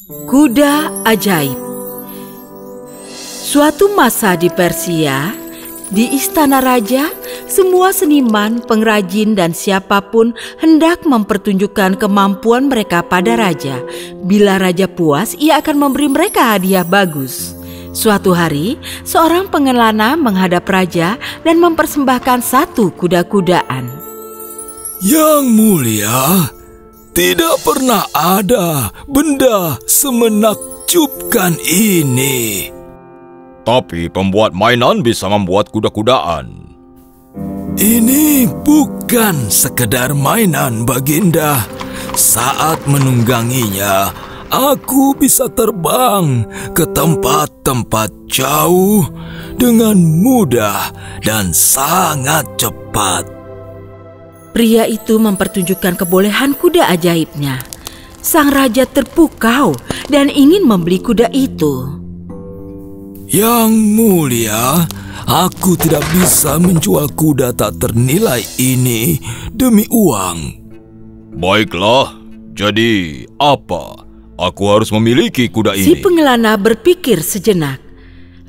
Kuda ajaib. Suatu masa di Persia, di istana raja, semua seniman, pengrajin, dan siapapun hendak mempertunjukkan kemampuan mereka pada raja. Bila raja puas, ia akan memberi mereka hadiah bagus. Suatu hari, seorang pengelana menghadap raja dan mempersembahkan satu kuda-kudaan. Yang mulia, tidak pernah ada benda semenakjubkan ini. Tapi pembuat mainan bisa membuat kuda-kudaan. Ini bukan sekedar mainan, Baginda. Saat menungganginya, aku bisa terbang ke tempat-tempat jauh dengan mudah dan sangat cepat. Pria itu mempertunjukkan kebolehan kuda ajaibnya. Sang raja terpukau dan ingin membeli kuda itu. Yang mulia, aku tidak bisa menjual kuda tak ternilai ini demi uang. Baiklah, jadi apa? Aku harus memiliki kuda ini. Si pengelana berpikir sejenak,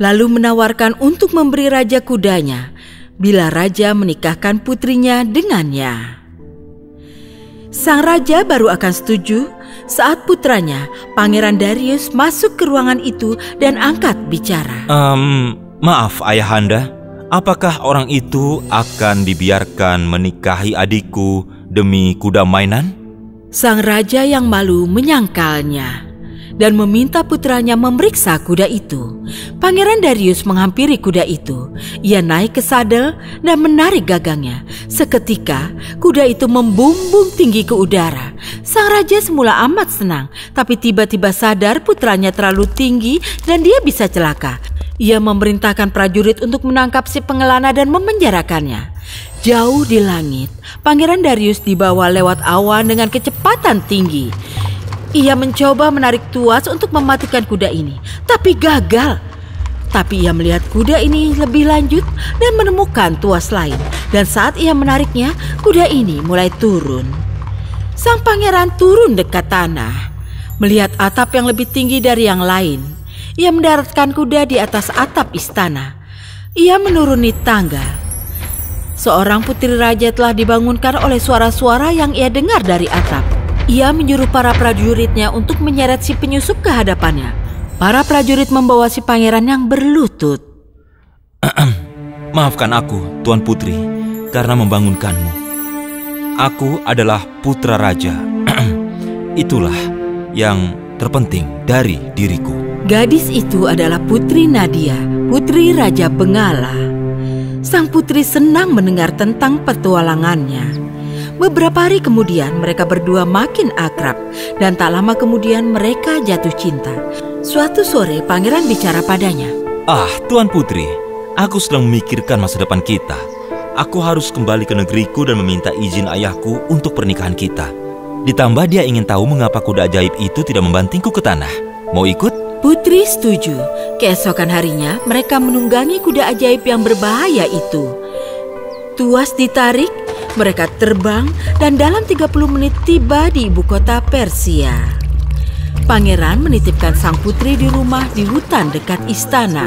lalu menawarkan untuk memberi raja kudanya bila raja menikahkan putrinya dengannya. Sang raja baru akan setuju saat putranya, Pangeran Darius, masuk ke ruangan itu dan angkat bicara. Maaf ayahanda, apakah orang itu akan dibiarkan menikahi adikku demi kuda mainan? Sang raja yang malu menyangkalnya dan meminta putranya memeriksa kuda itu. Pangeran Darius menghampiri kuda itu. Ia naik ke sadel dan menarik gagangnya. Seketika, kuda itu membumbung tinggi ke udara. Sang raja semula amat senang, tapi tiba-tiba sadar putranya terlalu tinggi dan dia bisa celaka. Ia memerintahkan prajurit untuk menangkap si pengelana dan memenjarakannya. Jauh di langit, Pangeran Darius dibawa lewat awan dengan kecepatan tinggi. Ia mencoba menarik tuas untuk mematikan kuda ini, tapi gagal. Tapi ia melihat kuda ini lebih lanjut dan menemukan tuas lain. Dan saat ia menariknya, kuda ini mulai turun. Sang pangeran turun dekat tanah, melihat atap yang lebih tinggi dari yang lain. Ia mendaratkan kuda di atas atap istana. Ia menuruni tangga. Seorang putri raja telah dibangunkan oleh suara-suara yang ia dengar dari atap. Ia menyuruh para prajuritnya untuk menyeret si penyusup ke hadapannya. Para prajurit membawa si pangeran yang berlutut. Maafkan aku, Tuan Putri, karena membangunkanmu. Aku adalah putra raja. Itulah yang terpenting dari diriku. Gadis itu adalah Putri Nadia, putri Raja Bengala. Sang putri senang mendengar tentang petualangannya. Beberapa hari kemudian mereka berdua makin akrab dan tak lama kemudian mereka jatuh cinta. Suatu sore pangeran bicara padanya. Tuan Putri, aku sedang memikirkan masa depan kita. Aku harus kembali ke negeriku dan meminta izin ayahku untuk pernikahan kita. Ditambah dia ingin tahu mengapa kuda ajaib itu tidak membantingku ke tanah. Mau ikut? Putri setuju. Keesokan harinya mereka menunggangi kuda ajaib yang berbahaya itu. Tuas ditarik, mereka terbang dan dalam 30 menit tiba di ibu kota Persia. Pangeran menitipkan sang putri di rumah di hutan dekat istana.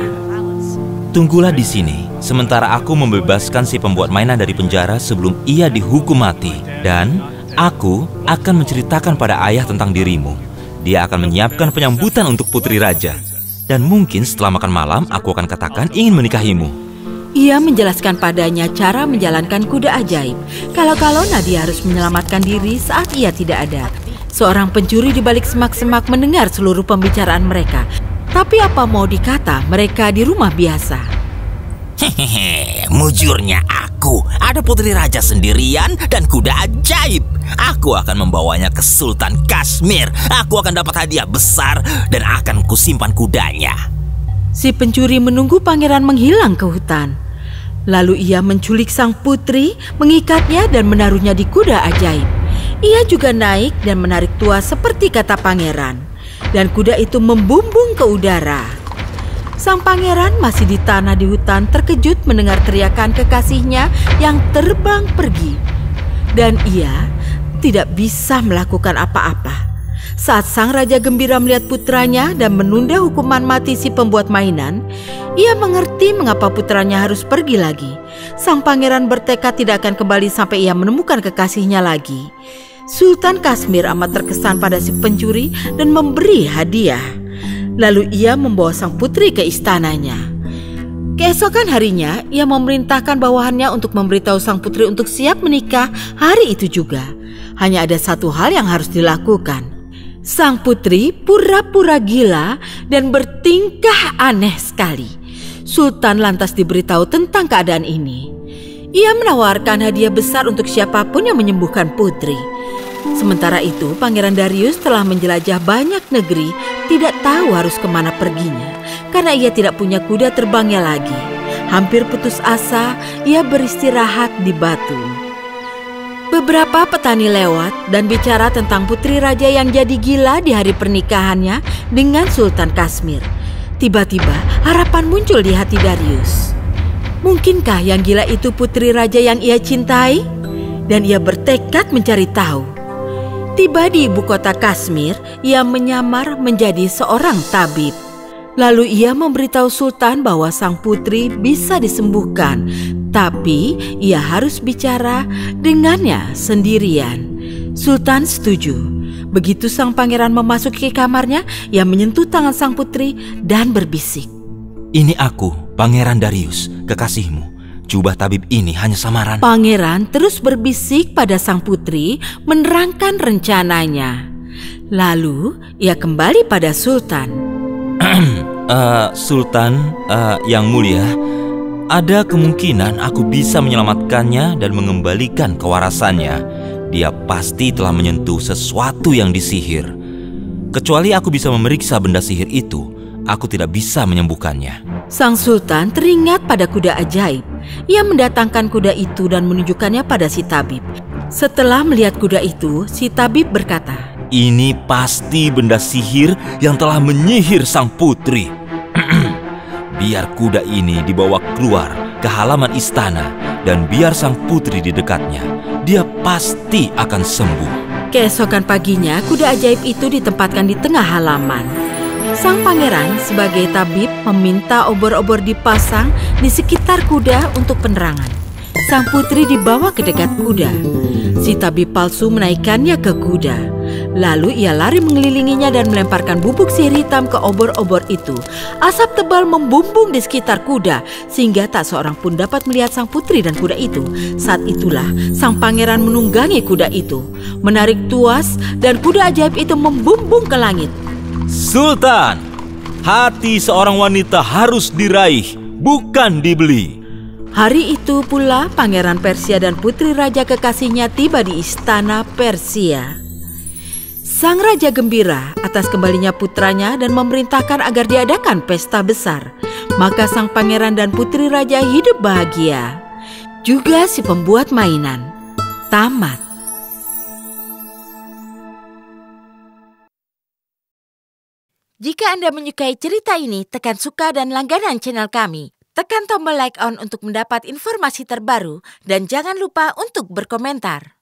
Tunggulah di sini, sementara aku membebaskan si pembuat mainan dari penjara sebelum ia dihukum mati. Dan aku akan menceritakan pada ayah tentang dirimu. Dia akan menyiapkan penyambutan untuk putri raja. Dan mungkin setelah makan malam, aku akan katakan ingin menikahimu. Ia menjelaskan padanya cara menjalankan kuda ajaib. Kalau-kalau Nadia harus menyelamatkan diri saat ia tidak ada. Seorang pencuri di balik semak-semak mendengar seluruh pembicaraan mereka. Tapi apa mau dikata, mereka di rumah biasa. Hehehe, mujurnya aku ada putri raja sendirian dan kuda ajaib. Aku akan membawanya ke Sultan Kashmir. Aku akan dapat hadiah besar dan akan kusimpan kudanya. Si pencuri menunggu pangeran menghilang ke hutan. Lalu ia menculik sang putri, mengikatnya dan menaruhnya di kuda ajaib. Ia juga naik dan menarik tuas seperti kata pangeran. Dan kuda itu membumbung ke udara. Sang pangeran masih di tanah di hutan terkejut mendengar teriakan kekasihnya yang terbang pergi. Dan ia tidak bisa melakukan apa-apa. Saat sang raja gembira melihat putranya dan menunda hukuman mati si pembuat mainan, ia mengerti mengapa putranya harus pergi lagi. Sang pangeran bertekad tidak akan kembali sampai ia menemukan kekasihnya lagi. Sultan Kashmir amat terkesan pada si pencuri dan memberi hadiah. Lalu ia membawa sang putri ke istananya. Keesokan harinya, ia memerintahkan bawahannya untuk memberitahu sang putri untuk siap menikah hari itu juga. Hanya ada satu hal yang harus dilakukan. Sang putri pura-pura gila dan bertingkah aneh sekali. Sultan lantas diberitahu tentang keadaan ini. Ia menawarkan hadiah besar untuk siapapun yang menyembuhkan putri. Sementara itu, Pangeran Darius telah menjelajah banyak negeri, tidak tahu harus kemana perginya, karena ia tidak punya kuda terbangnya lagi. Hampir putus asa, ia beristirahat di batu. Beberapa petani lewat dan bicara tentang putri raja yang jadi gila di hari pernikahannya dengan Sultan Kashmir. Tiba-tiba harapan muncul di hati Darius. Mungkinkah yang gila itu putri raja yang ia cintai? Dan ia bertekad mencari tahu. Tiba di ibu kota Kashmir, ia menyamar menjadi seorang tabib. Lalu ia memberitahu Sultan bahwa sang putri bisa disembuhkan, tapi ia harus bicara dengannya sendirian. Sultan setuju. Begitu sang pangeran memasuki kamarnya, ia menyentuh tangan sang putri dan berbisik. Ini aku, Pangeran Darius, kekasihmu. Jubah tabib ini hanya samaran. Pangeran terus berbisik pada sang putri menerangkan rencananya. Lalu ia kembali pada Sultan. Sultan, yang mulia, ada kemungkinan aku bisa menyelamatkannya dan mengembalikan kewarasannya. Dia pasti telah menyentuh sesuatu yang disihir. Kecuali aku bisa memeriksa benda sihir itu, aku tidak bisa menyembuhkannya. Sang Sultan teringat pada kuda ajaib. Ia mendatangkan kuda itu dan menunjukkannya pada si tabib. Setelah melihat kuda itu, si tabib berkata, "Ini pasti benda sihir yang telah menyihir sang putri." Biar kuda ini dibawa keluar ke halaman istana dan biar sang putri di dekatnya. Dia pasti akan sembuh. Keesokan paginya, kuda ajaib itu ditempatkan di tengah halaman. Sang pangeran sebagai tabib meminta obor-obor dipasang di sekitar kuda untuk penerangan. Sang putri dibawa ke dekat kuda. Si tabib palsu menaikkannya ke kuda. Lalu ia lari mengelilinginya dan melemparkan bubuk sihir hitam ke obor-obor itu. Asap tebal membumbung di sekitar kuda sehingga tak seorang pun dapat melihat sang putri dan kuda itu. Saat itulah sang pangeran menunggangi kuda itu, menarik tuas dan kuda ajaib itu membumbung ke langit. Sultan, hati seorang wanita harus diraih, bukan dibeli. Hari itu pula Pangeran Persia dan putri raja kekasihnya tiba di istana Persia. Sang raja gembira atas kembalinya putranya dan memerintahkan agar diadakan pesta besar. Maka sang pangeran dan putri raja hidup bahagia. Juga si pembuat mainan. Tamat. Jika Anda menyukai cerita ini, tekan suka dan langganan channel kami. Tekan tombol like on untuk mendapat informasi terbaru dan jangan lupa untuk berkomentar.